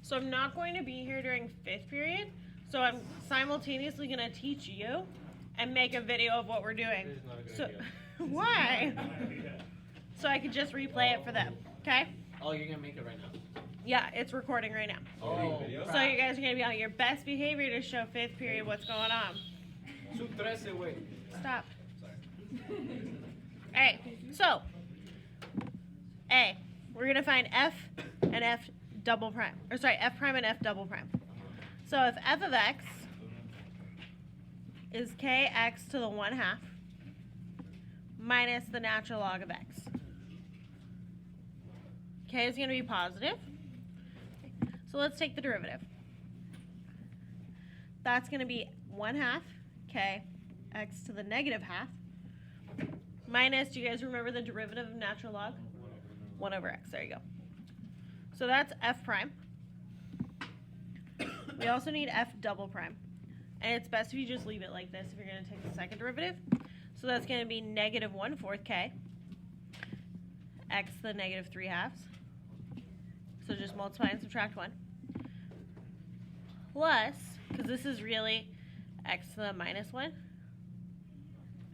So I'm not going to be here during 5th period. So I'm simultaneously going to teach you and make a video of what we're doing. So why? So I could just replay it for them. Okay? Oh, you're going to make it right now? Yeah, it's recording right now. Oh, so you guys are going to be on your best behavior to show 5th period what's going on. Stop. Alright, so A, we're going to find F and F double prime. Or sorry, F prime and F double prime. So if F of X is Kx to the 1/2 minus the natural log of X. K is going to be positive. So let's take the derivative. That's going to be 1/2 K x to the negative half minus, do you guys remember the derivative of natural log? 1 over x, there you go. So that's F prime. We also need F double prime. And it's best if you just leave it like this if you're going to take the second derivative. So that's going to be negative 1/4 K x to the negative 3/2. So just multiply and subtract 1. Plus, because this is really x to the minus 1,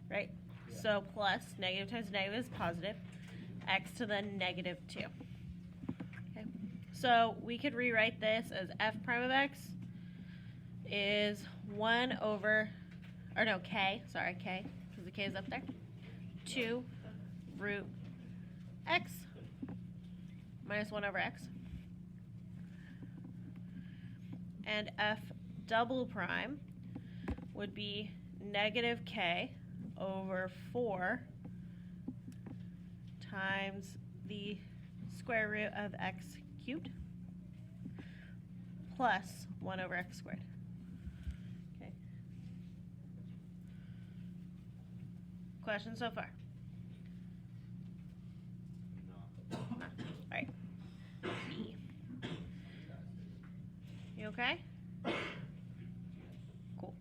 right? Yeah. So plus, negative times negative is positive, x to the negative 2. Okay. So we could rewrite this as f prime of x is 1 over, or no, k, sorry, k, because the k is up there, 2 root x minus 1 over x. And f double prime would be negative k over 4 times the square root of x cubed plus 1 over x squared. Okay. Questions so far? No. All right. B. You okay? Cool.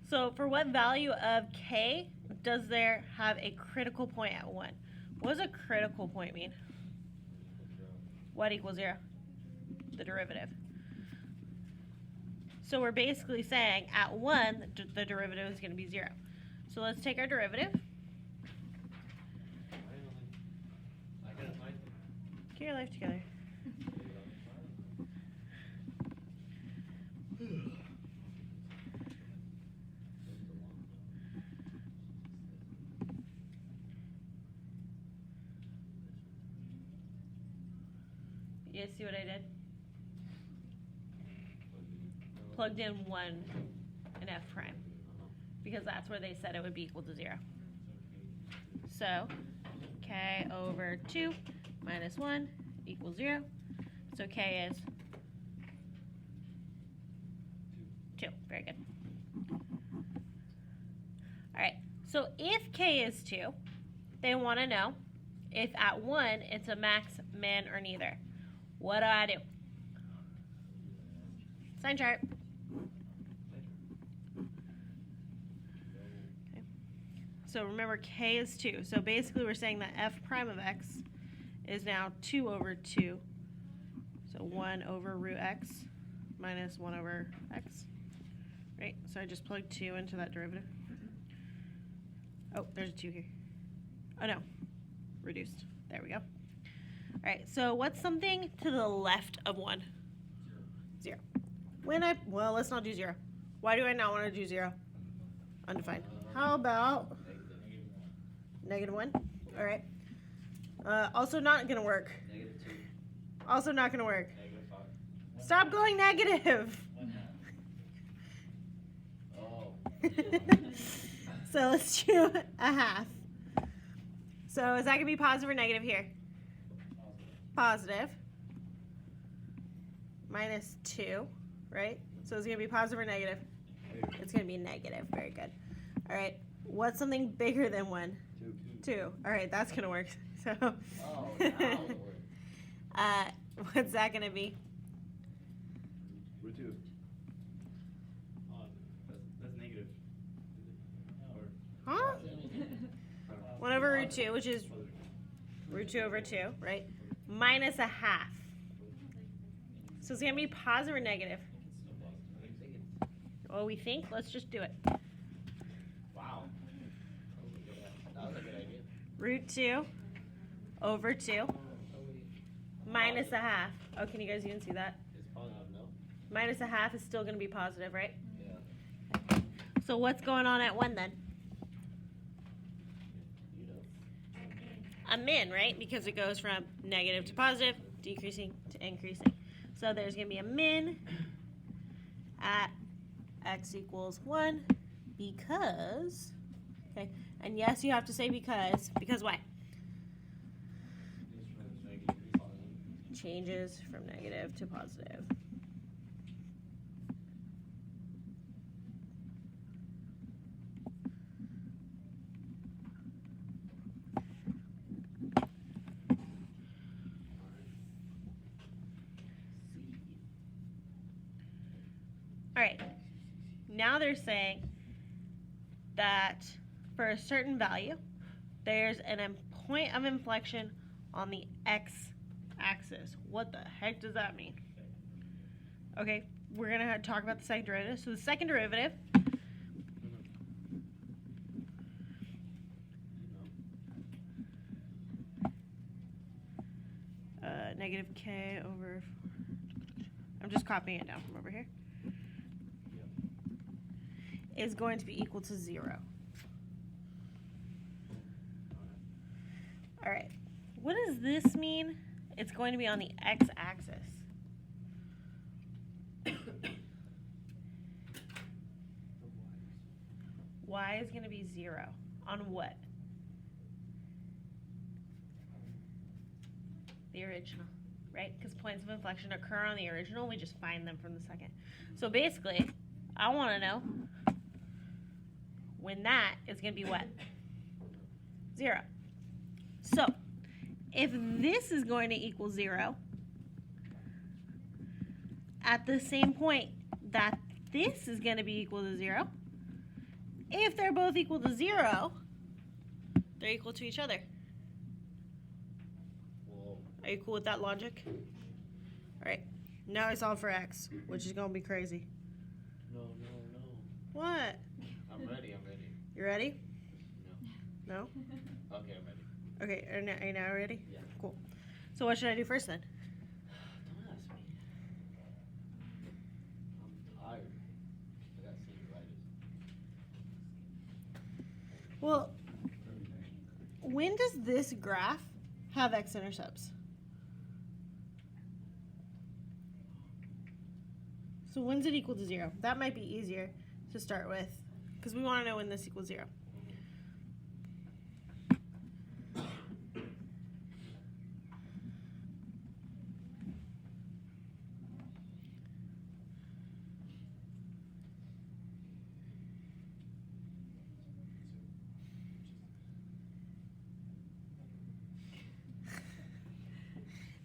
So for what value of k does there have a critical point at 1? What does a critical point mean? What equals 0? The derivative. So we're basically saying at 1, the derivative is going to be 0. So let's take our derivative. Get your life together. You guys see what I did? Plugged in 1 in f prime because that's where they said it would be equal to 0. So k over 2 minus 1 equals 0. So k is 2. Very good. All right. So if k is 2, they want to know if at 1 it's a max, min, or neither. What do? Sign chart. Okay. So remember k is 2. So basically we're saying that f prime of x is now 2 over 2. So 1 over root x minus 1 over x. Right? So I just plugged 2 into that derivative. Oh, there's a 2 here. Oh no. Reduced. There we go. All right, so what's something to the left of 1? 0. Well, let's not do 0. Why do I not want to do 0? Undefined. How about negative 1? All right. Also not going to work. Negative 2. Also not going to work. Negative 5. Stop going negative. Oh. So let's do a half. So is that going to be positive or negative here? Positive. Minus 2, right? So it's going to be positive or negative? It's going to be negative. Very good. All right. What's something bigger than 1? 2. All right, that's going to work. So what's that going to be? Root 2. That's negative. Huh? 1 over root 2, which is root 2 over 2, right? Minus a half. So it's gonna be positive or negative? I think it's. Well, we think. Let's just do it. Wow. That was a good idea. Root 2 over 2 minus a half. Oh, can you guys even see that? It's positive, no? Minus a half is still gonna be positive, right? Yeah. So what's going on at 1 then? You know. A min, right? Because it goes from negative to positive, decreasing to increasing. So there's going to be a min at x equals 1 because, okay, and yes, you have to say because what? Changes from negative to positive. All right, now they're saying that for a certain value, there's a point of inflection on the x-axis. What the heck does that mean? Okay, we're going to talk about the second derivative. So the second derivative negative k over, I'm just copying it down from over here, is going to be equal to 0. All right, what does this mean? It's going to be on the x-axis. Y is going to be 0. On what? The original, right? Because points of inflection occur on the original. We just find them from the second. So basically, I want to know when that is going to be what? 0. So, if this is going to equal 0, at the same point that this is going to be equal to 0, if they're both equal to 0, they're equal to each other. Whoa. Are you cool with that logic? All right, now I solve for x, which is going to be crazy. No. What? I'm ready. You ready? No. No? Okay, I'm ready. Okay, are you now ready? Yeah. Cool. So what should I do first then? Don't ask me. I'm tired. I got cellulitis. Well, when does this graph have x-intercepts? So when's it equal to 0? That might be easier to start with, because we want to know when this equals 0.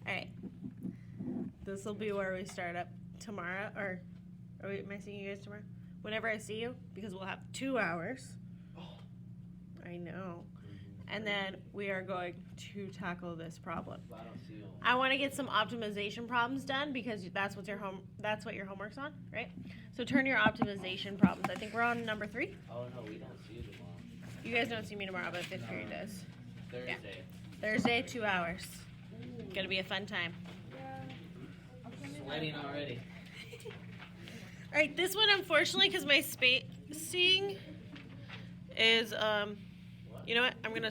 All right, this will be where we start up tomorrow, or am I seeing you guys tomorrow? Whenever I see you, because we'll have 2 hours. I know. And then we are going to tackle this problem. But I don't see them. I want to get some optimization problems done because that's what your homework's on, right? So turn your optimization problems. I think we're on number 3. Oh no, we don't see you tomorrow. You guys don't see me tomorrow, but 5th period does. Thursday. Thursday, 2 hours. Gonna be a fun time. Sweating already. All right, this one, unfortunately, because my spacing is, you know what? I'm gonna